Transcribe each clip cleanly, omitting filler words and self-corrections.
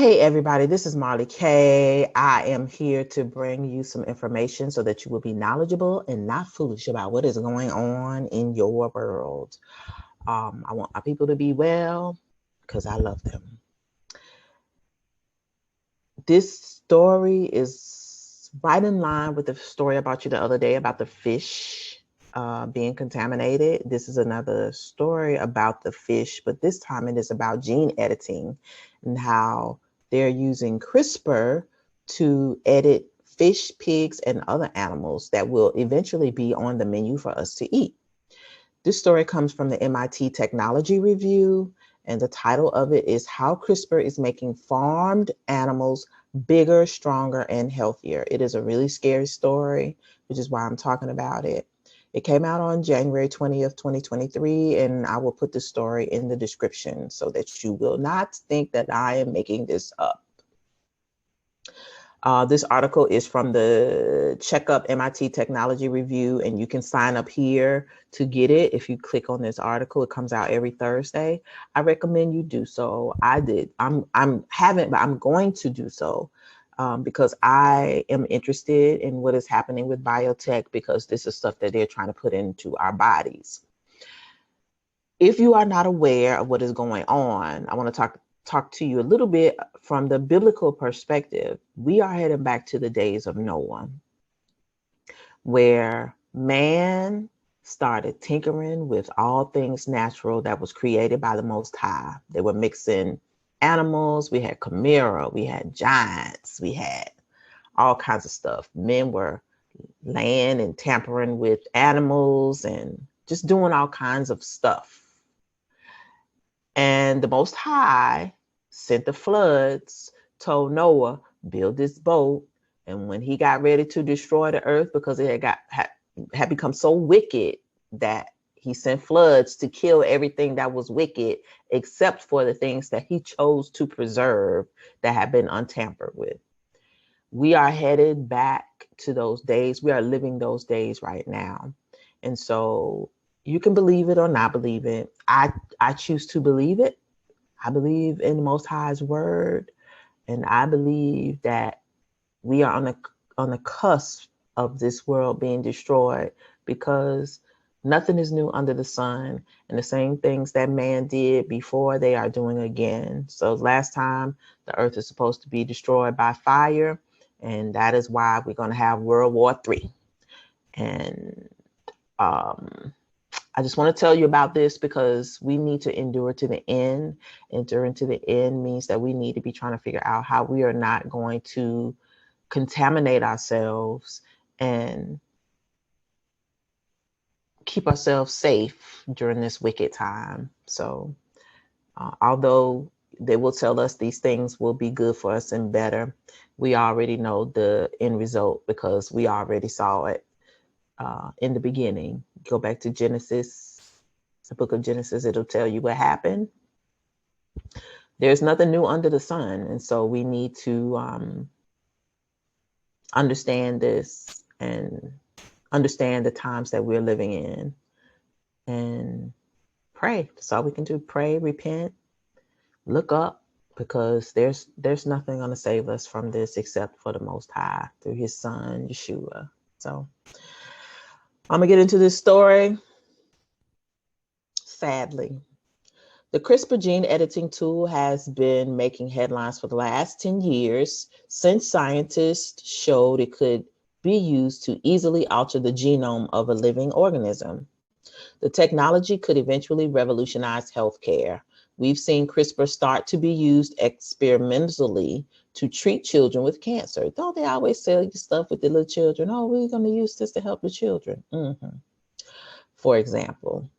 Hey everybody, this is Marley K. I am here to bring you some information so that you will be knowledgeable and not foolish about what is going on in your world. I want my people to be well because I love them. This story is right in line with the story about you the other day about the fish being contaminated. This is another story about the fish, but this time it is about gene editing and how they're using CRISPR to edit fish, pigs, and other animals that will eventually be on the menu for us to eat. This story comes from the MIT Technology Review, and the title of it is How CRISPR is Making Farmed Animals Bigger, Stronger, and Healthier. It is a really scary story, which is why I'm talking about it. It came out on January 20th, 2023, and I will put the story in the description so that you will not think that I am making this up. This article is from the Checkup MIT Technology Review, and you can sign up here to get it. If you click on this article, it comes out every Thursday. I recommend you do so. I did. I'm haven't, but I'm going to do so because I am interested in what is happening with biotech, because this is stuff that they're trying to put into our bodies. If you are not aware of what is going on, I want to talk to you a little bit from the biblical perspective. We are heading back to the days of Noah, where man started tinkering with all things natural that was created by the Most High. They were mixing animals. We had chimera, we had giants, we had all kinds of stuff. Men were laying and tampering with animals and just doing all kinds of stuff. And the Most High sent the floods, told Noah, build this boat. And when he got ready to destroy the earth, because it had become so wicked, that he sent floods to kill everything that was wicked, except for the things that he chose to preserve that had been untampered with. We are headed back to those days. We are living those days right now. And so you can believe it or not believe it. I choose to believe it. I believe in the Most High's word, and I believe that we are on the cusp of this world being destroyed, because nothing is new under the sun, and the same things that man did before, they are doing again. So last time, the earth is supposed to be destroyed by fire, and that is why we're going to have World War III. And I just want to tell you about this because we need to endure to the end. Enduring to the end means that we need to be trying to figure out how we are not going to contaminate ourselves and keep ourselves safe during this wicked time. So although they will tell us these things will be good for us and better, we already know the end result because we already saw it in the beginning. Go back to Genesis, the book of Genesis, it'll tell you what happened. There's nothing new under the sun. And so we need to understand this and understand the times that we're living in, and pray. That's all we can do. Pray, repent, look up, because there's nothing going to save us from this except for the Most High through his son, Yeshua. So I'm going to get into this story. Sadly, the CRISPR gene editing tool has been making headlines for the last 10 years since scientists showed it could be used to easily alter the genome of a living organism. The technology could eventually revolutionize healthcare. We've seen CRISPR start to be used experimentally to treat children with cancer. Don't they always sell you stuff with the little children? Oh, we're going to use this to help the children. For example,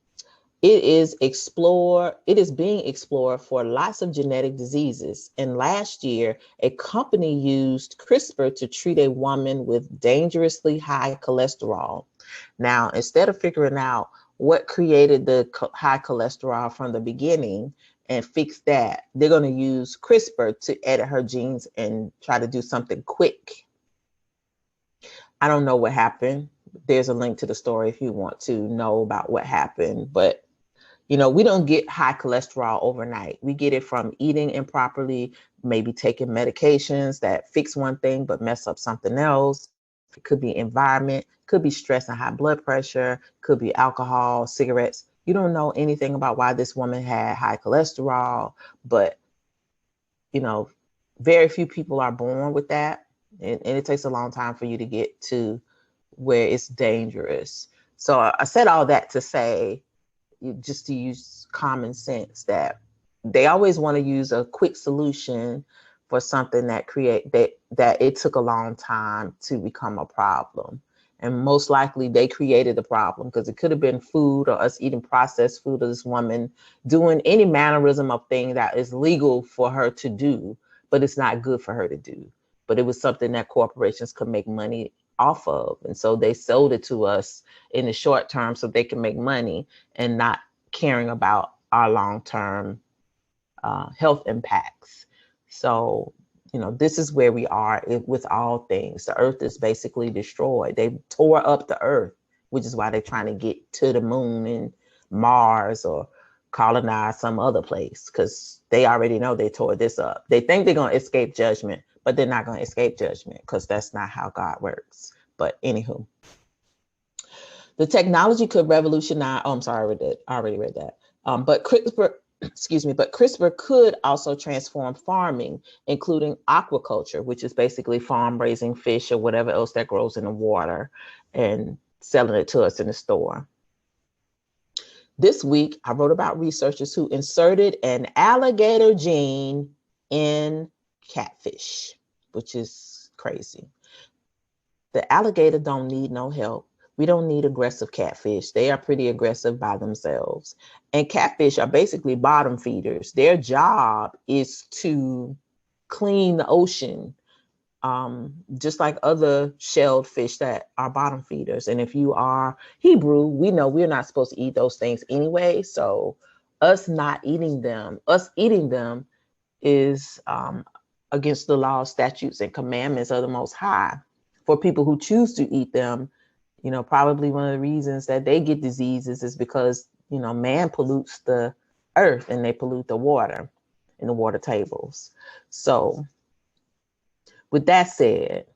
it is being explored for lots of genetic diseases. And last year, a company used CRISPR to treat a woman with dangerously high cholesterol. Now, instead of figuring out what created the high cholesterol from the beginning and fix that, they're going to use CRISPR to edit her genes and try to do something quick. I don't know what happened. There's a link to the story if you want to know about what happened, but You know, we don't get high cholesterol overnight. We get it from eating improperly, maybe taking medications that fix one thing but mess up something else. It could be environment, could be stress and high blood pressure, could be alcohol, cigarettes. You don't know anything about why this woman had high cholesterol, but you know, very few people are born with that. And it takes a long time for you to get to where it's dangerous. So I said all that to say, just to use common sense, that they always want to use a quick solution for something that it took a long time to become a problem. And most likely they created the problem, because it could have been food or us eating processed food, or this woman doing any mannerism of thing that is legal for her to do, but it's not good for her to do. But it was something that corporations could make money off of. And so they sold it to us in the short term so they can make money, and not caring about our long-term health impacts. So, you know, this is where we are with all things. The earth is basically destroyed. They tore up the earth, which is why they're trying to get to the moon and Mars, or colonize some other place, because they already know they tore this up. They think they're going to escape judgment, but they're not going to escape judgment, because that's not how God works. But anywho, the technology could revolutionize. Oh, I'm sorry, I already read that. But CRISPR, excuse me, but CRISPR could also transform farming, including aquaculture, which is basically farm raising fish or whatever else that grows in the water, and selling it to us in the store. This week, I wrote about researchers who inserted an alligator gene in catfish, which is crazy. The alligator don't need no help. We don't need aggressive catfish. They are pretty aggressive by themselves. And catfish are basically bottom feeders. Their job is to clean the ocean, just like other shelled fish that are bottom feeders. And if you are Hebrew, we know we're not supposed to eat those things anyway. So us eating them is against the law, statutes, and commandments of the Most High. For people who choose to eat them, you know, probably one of the reasons that they get diseases is because, you know, man pollutes the earth and they pollute the water and the water tables. So with that said,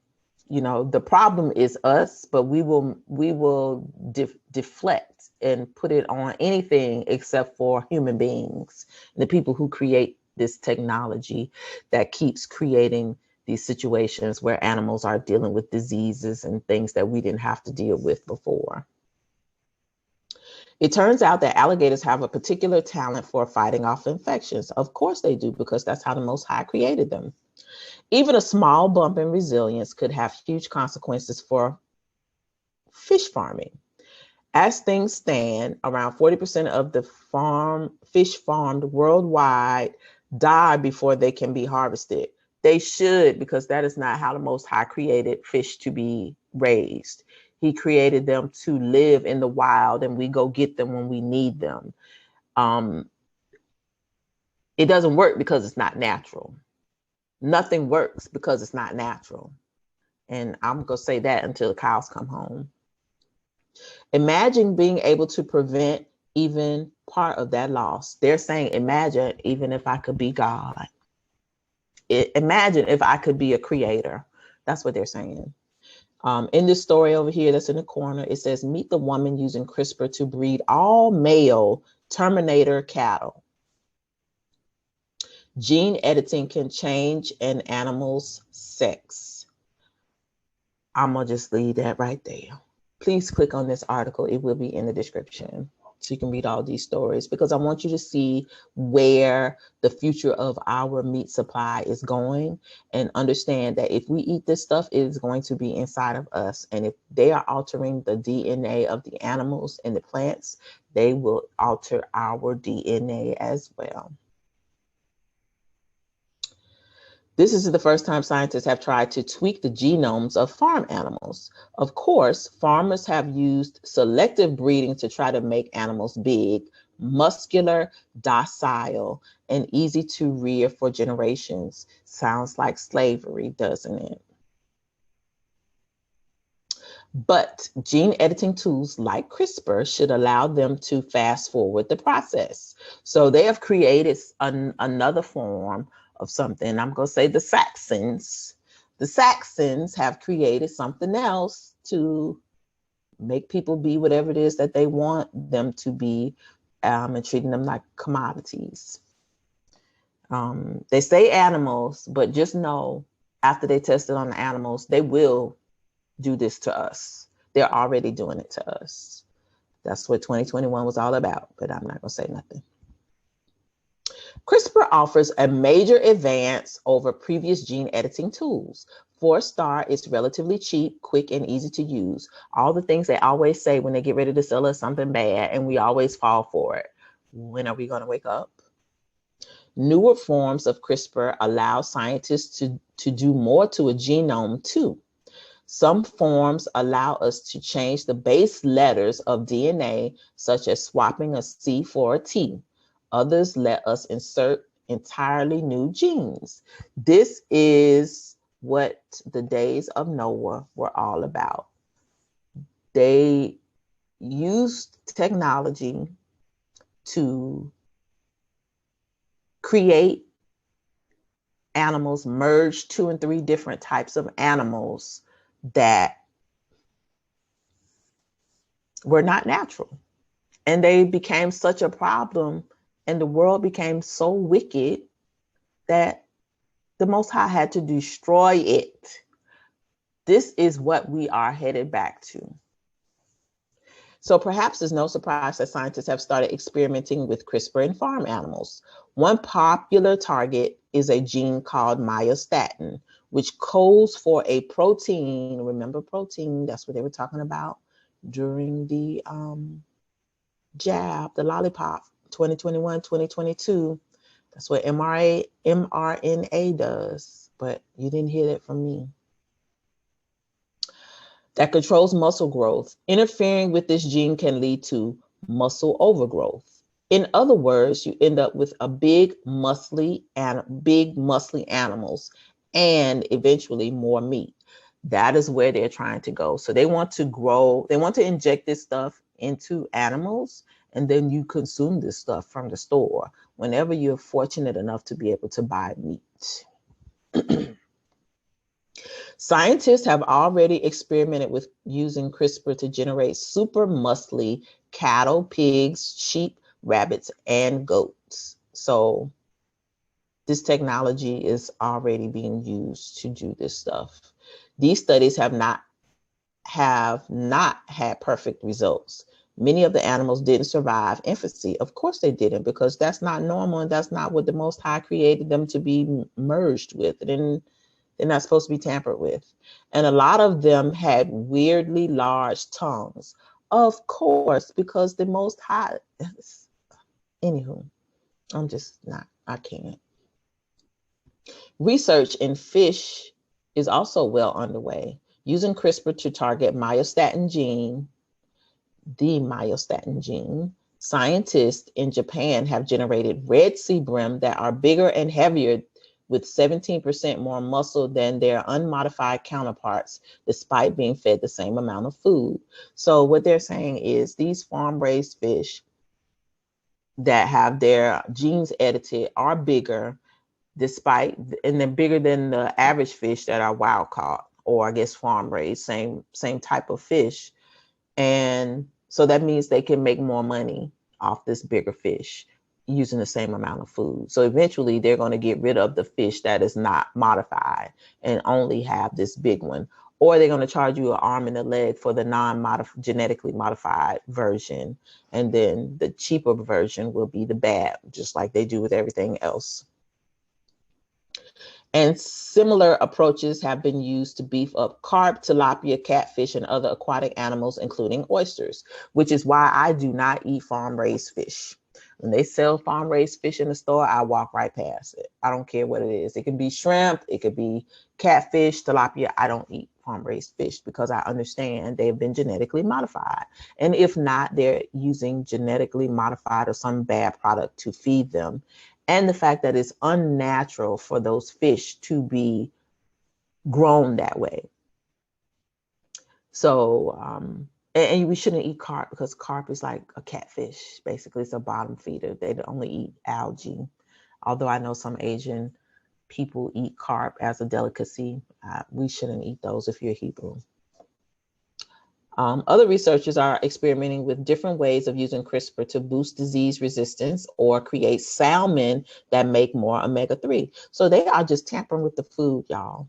you know, the problem is us, but we will deflect and put it on anything except for human beings, the people who create this technology that keeps creating these situations where animals are dealing with diseases and things that we didn't have to deal with before. It turns out that alligators have a particular talent for fighting off infections. Of course they do, because that's how the Most High created them. Even a small bump in resilience could have huge consequences for fish farming. As things stand, around 40% of the fish farmed worldwide die before they can be harvested. They should, because that is not how the Most High created fish to be raised. He created them to live in the wild, and we go get them when we need them. It doesn't work because it's not natural. Nothing works because it's not natural. And I'm going to say that until the cows come home. Imagine being able to prevent even part of that loss. They're saying, imagine even if I could be God. Imagine if I could be a creator. That's what they're saying. In this story over here that's in the corner, it says, meet the woman using CRISPR to breed all male Terminator cattle. Gene editing can change an animal's sex. I'm going to just leave that right there. Please click on this article. It will be in the description, so you can read all these stories, because I want you to see where the future of our meat supply is going, and understand that if we eat this stuff, it is going to be inside of us. And if they are altering the DNA of the animals and the plants, they will alter our DNA as well. This is the first time scientists have tried to tweak the genomes of farm animals. Of course, farmers have used selective breeding to try to make animals big, muscular, docile, and easy to rear for generations. Sounds like slavery, doesn't it? But gene editing tools like CRISPR should allow them to fast forward the process. So they have created another form of something. I'm going to say the Saxons. The Saxons have created something else to make people be whatever it is that they want them to be, and treating them like commodities. They say animals, but just know after they test it on the animals, they will do this to us. They're already doing it to us. That's what 2021 was all about, but I'm not going to say nothing. CRISPR offers a major advance over previous gene editing tools. 4-star is relatively cheap, quick, and easy to use. All the things they always say when they get ready to sell us something bad, and we always fall for it. When are we going to wake up? Newer forms of CRISPR allow scientists to do more to a genome too. Some forms allow us to change the base letters of DNA, such as swapping a C for a T. Others let us insert entirely new genes. This is what the days of Noah were all about. They used technology to create animals, merge 2 and 3 different types of animals that were not natural. And they became such a problem, and the world became so wicked that the Most High had to destroy it. This is what we are headed back to. So perhaps it's no surprise that scientists have started experimenting with CRISPR in farm animals. One popular target is a gene called myostatin, which codes for a protein. Remember protein, that's what they were talking about during the jab, the lollipop, 2021, 2022. That's what mRNA does, but you didn't hear that from me. That controls muscle growth. Interfering with this gene can lead to muscle overgrowth. In other words, you end up with a big muscly animals and eventually more meat. That is where they're trying to go. So they want to grow, they want to inject this stuff into animals, and then you consume this stuff from the store whenever you're fortunate enough to be able to buy meat. Scientists have already experimented with using CRISPR to generate super-muscly cattle, pigs, sheep, rabbits, and goats. So this technology is already being used to do this stuff. These studies have not had perfect results. Many of the animals didn't survive infancy. Of course they didn't, because that's not normal, and that's not what the Most High created them to be merged with. And they're not supposed to be tampered with. And a lot of them had weirdly large tongues. Of course, because the Most High. Anywho, I can't. Research in fish is also well underway. Using CRISPR to target the myostatin gene, scientists in Japan have generated red sea bream that are bigger and heavier with 17% more muscle than their unmodified counterparts, despite being fed the same amount of food. So what they're saying is these farm-raised fish that have their genes edited are bigger, and they're bigger than the average fish that are wild caught, or I guess farm-raised, same type of fish. And so that means they can make more money off this bigger fish using the same amount of food. So eventually they're going to get rid of the fish that is not modified and only have this big one. Or they're going to charge you an arm and a leg for the genetically modified version. And then the cheaper version will be the bad, just like they do with everything else. And similar approaches have been used to beef up carp, tilapia, catfish, and other aquatic animals, including oysters, which is why I do not eat farm-raised fish. When they sell farm-raised fish in the store, I walk right past it. I don't care what it is. It could be shrimp, it could be catfish, tilapia. I don't eat farm-raised fish because I understand they've been genetically modified. And if not, they're using genetically modified or some bad product to feed them. And the fact that it's unnatural for those fish to be grown that way. So, and we shouldn't eat carp because carp is like a catfish. Basically, it's a bottom feeder. They only eat algae. Although I know some Asian people eat carp as a delicacy, we shouldn't eat those if you're Hebrew. Other researchers are experimenting with different ways of using CRISPR to boost disease resistance or create salmon that make more omega-3. So they are just tampering with the food, y'all.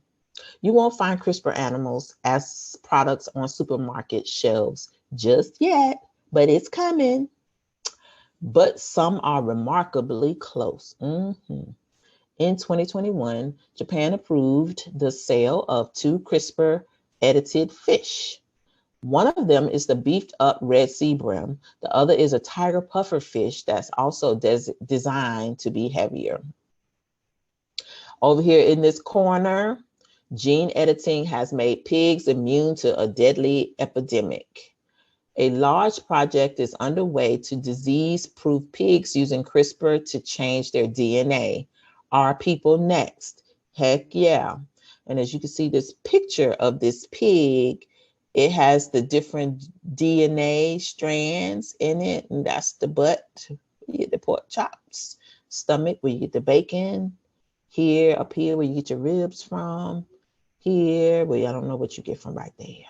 You won't find CRISPR animals as products on supermarket shelves just yet, but it's coming. But some are remarkably close. In 2021, Japan approved the sale of 2 CRISPR edited fish. One of them is the beefed up red sea bream. The other is a tiger puffer fish that's also designed to be heavier. Over here in this corner, gene editing has made pigs immune to a deadly epidemic. A large project is underway to disease-proof pigs using CRISPR to change their DNA. Are people next? Heck yeah. And as you can see this picture of this pig, it has the different DNA strands in it, and that's the butt, you get the pork chops, stomach where you get the bacon, here, up here where you get your ribs from, here, well, I don't know what you get from right there.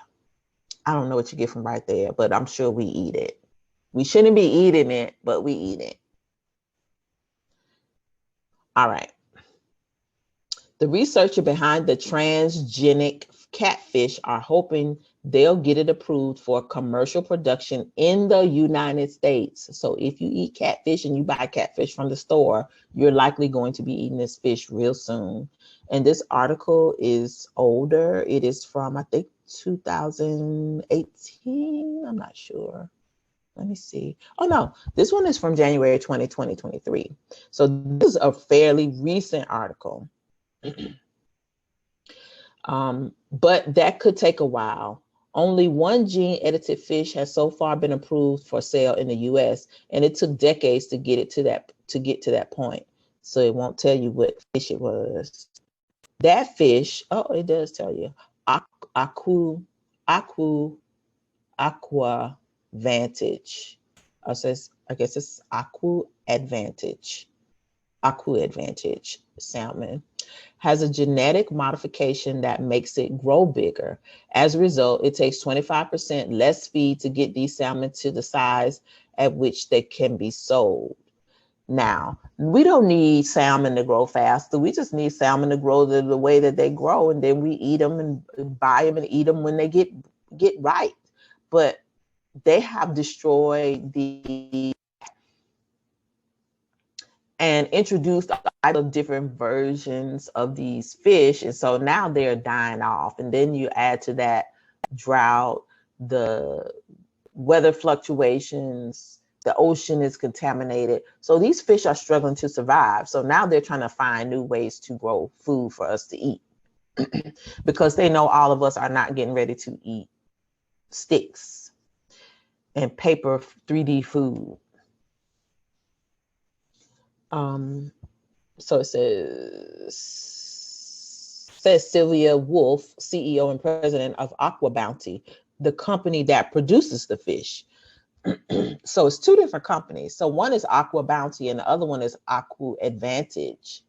I don't know what you get from right there, but I'm sure we eat it. We shouldn't be eating it, but we eat it. All right. The researcher behind the transgenic catfish are hoping they'll get it approved for commercial production in the United States. So if you eat catfish and you buy catfish from the store, you're likely going to be eating this fish real soon. And this article is older. It is from, I think, 2018. I'm not sure. Let me see. Oh, no, this one is from January 2023. So this is a fairly recent article. But that could take a while. Only one gene edited fish has so far been approved for sale in the US, and it took decades to get to that point. So it won't tell you what fish it was. That fish, oh, it does tell you. Aqua Vantage. I guess it's Aqua Advantage salmon has a genetic modification that makes it grow bigger. As a result, it takes 25% less feed to get these salmon to the size at which they can be sold. Now, we don't need salmon to grow faster. We just need salmon to grow the way that they grow, and then we eat them and buy them and eat them when they get ripe. But they have destroyed and introduced a lot of different versions of these fish. And so now they're dying off. And then you add to that drought, the weather fluctuations, the ocean is contaminated. So these fish are struggling to survive. So now they're trying to find new ways to grow food for us to eat because they know all of us are not getting ready to eat sticks and paper 3D food. So it says Sylvia Wolf, CEO and president of Aqua Bounty, the company that produces the fish. So it's 2 different companies. So one is Aqua Bounty and the other one is Aqua Advantage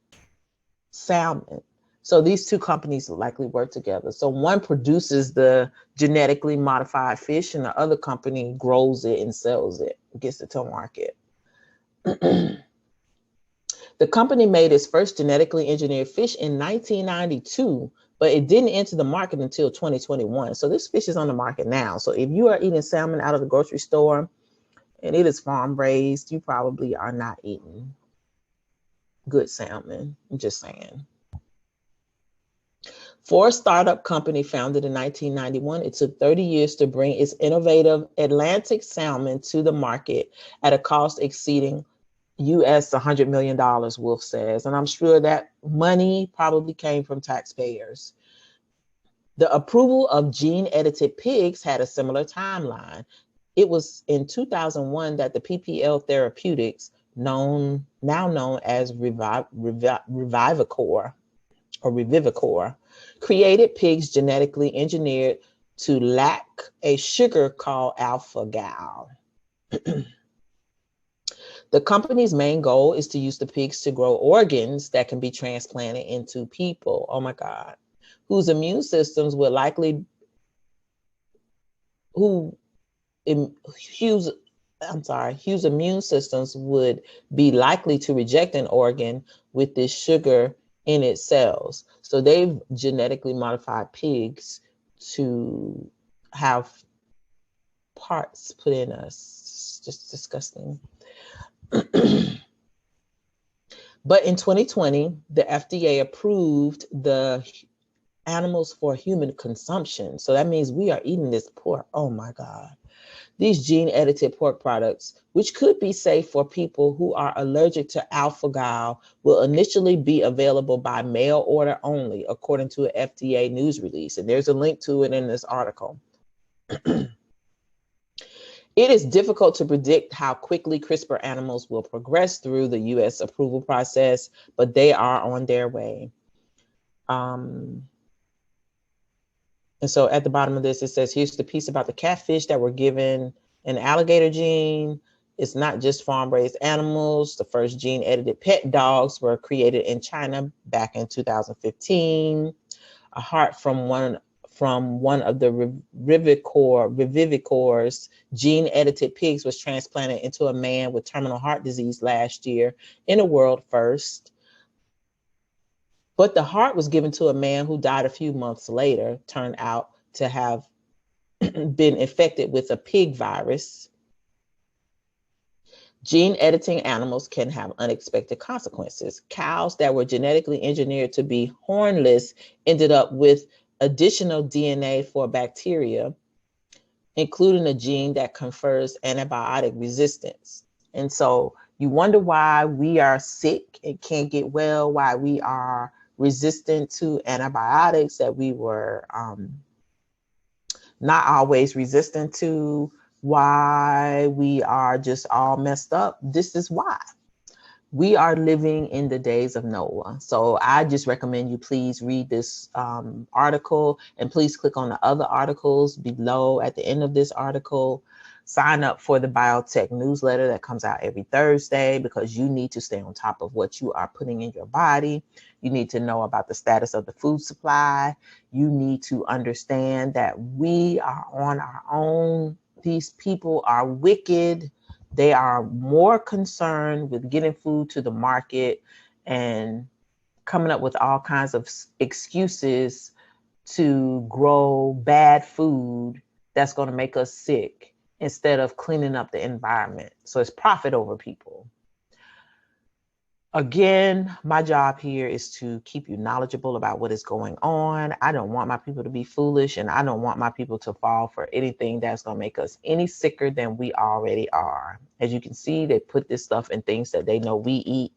Salmon. So these 2 companies likely work together. So one produces the genetically modified fish and the other company grows it and sells it, gets it to market. The company made its first genetically engineered fish in 1992, but it didn't enter the market until 2021. So this fish is on the market now. So if you are eating salmon out of the grocery store and it is farm raised, you probably are not eating good salmon. I'm just saying. For a startup company founded in 1991, it took 30 years to bring its innovative Atlantic salmon to the market at a cost exceeding US $100 million, Wolf says. And I'm sure that money probably came from taxpayers. The approval of gene-edited pigs had a similar timeline. It was in 2001 that the PPL Therapeutics, now known as Revivicor, created pigs genetically engineered to lack a sugar called alpha-gal. The company's main goal is to use the pigs to grow organs that can be transplanted into people, oh my God, whose immune systems would likely, whose immune systems would be likely to reject an organ with this sugar in its cells. So they've genetically modified pigs to have parts put in us. It's just disgusting. But in 2020, the FDA approved the animals for human consumption. So that means we are eating this pork. Oh my God. These gene-edited pork products, which could be safe for people who are allergic to alpha-gal, will initially be available by mail order only, according to an FDA news release. And there's a link to it in this article. It is difficult to predict how quickly CRISPR animals will progress through the U.S. approval process, but they are on their way. And so at the bottom of this, it says, here's the piece about the catfish that were given an alligator gene. It's not just farm-raised animals. The first gene-edited pet dogs were created in China back in 2015. A heart from one of the revivicors, gene-edited pigs was transplanted into a man with terminal heart disease last year in a world first. But the heart was given to a man who died a few months later, turned out to have been infected with a pig virus. Gene editing animals can have unexpected consequences. Cows that were genetically engineered to be hornless ended up with additional DNA for bacteria, including a gene that confers antibiotic resistance. And so you wonder why we are sick and can't get well, why we are resistant to antibiotics that we were not always resistant to, why we are just all messed up. This is why. We are living in the days of Noah. So I just recommend you please read this article, and please click on the other articles below at the end of this article. Sign up for the biotech newsletter that comes out every Thursday, because you need to stay on top of what you are putting in your body. You need to know about the status of the food supply. You need to understand that we are on our own. These people are wicked. They are more concerned with getting food to the market and coming up with all kinds of excuses to grow bad food that's going to make us sick, instead of cleaning up the environment. So it's profit over people. Again, my job here is to keep you knowledgeable about what is going on. I don't want my people to be foolish, and I don't want my people to fall for anything that's going to make us any sicker than we already are. As you can see, they put this stuff in things that they know we eat,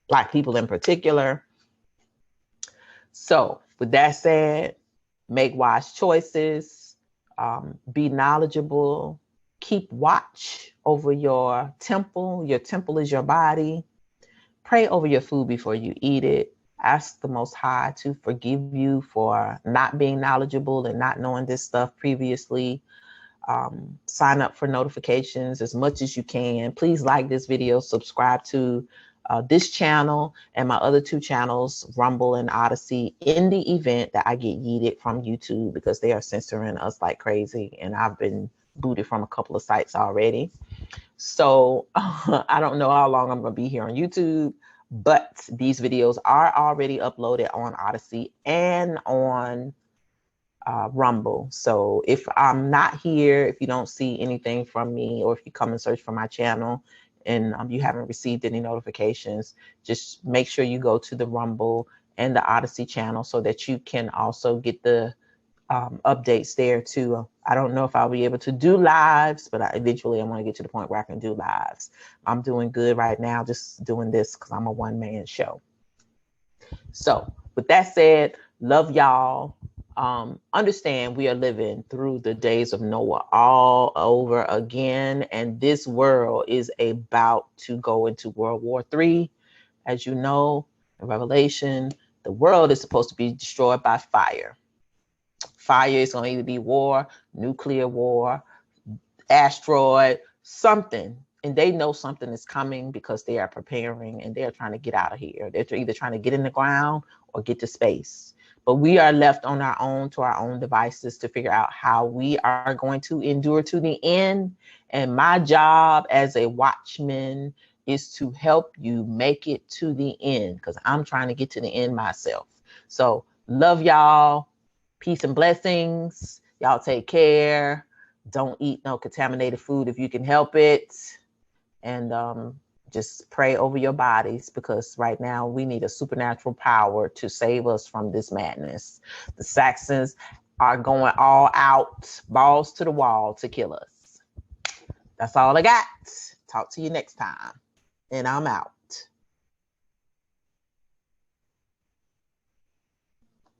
Black people in particular. So with that said, make wise choices, be knowledgeable, keep watch over your temple. Your temple is your body. Pray over your food before you eat it. Ask the Most High to forgive you for not being knowledgeable and not knowing this stuff previously. Sign up for notifications as much as you can. Please like this video, subscribe to this channel and my other two channels, Rumble and Odyssey, in the event that I get yeeted from YouTube, because they are censoring us like crazy, and I've been booted from a couple of sites already. So I don't know how long I'm going to be here on YouTube, but these videos are already uploaded on Odyssey and on Rumble. So if I'm not here, if you don't see anything from me, or if you come and search for my channel and you haven't received any notifications, just make sure you go to the Rumble and the Odyssey channel so that you can also get the updates there too. I don't know if I'll be able to do lives, but eventually I want to get to the point where I can do lives. I'm doing good right now, just doing this because I'm a one-man show. So with that said, love y'all. Understand we are living through the days of Noah all over again, and this world is about to go into World War III. As you know, in Revelation, the world is supposed to be destroyed by fire. fire. It's going to either be war, nuclear war, asteroid, something. And they know something is coming because they are preparing and they're trying to get out of here. They're either trying to get in the ground or get to space. But we are left on our own to our own devices to figure out how we are going to endure to the end. And my job as a watchman is to help you make it to the end, because I'm trying to get to the end myself. So love y'all. Peace and blessings. Y'all take care. Don't eat no contaminated food if you can help it. And just pray over your bodies, because right now we need a supernatural power to save us from this madness. The Saxons are going all out, balls to the wall to kill us. That's all I got. Talk to you next time. And I'm out.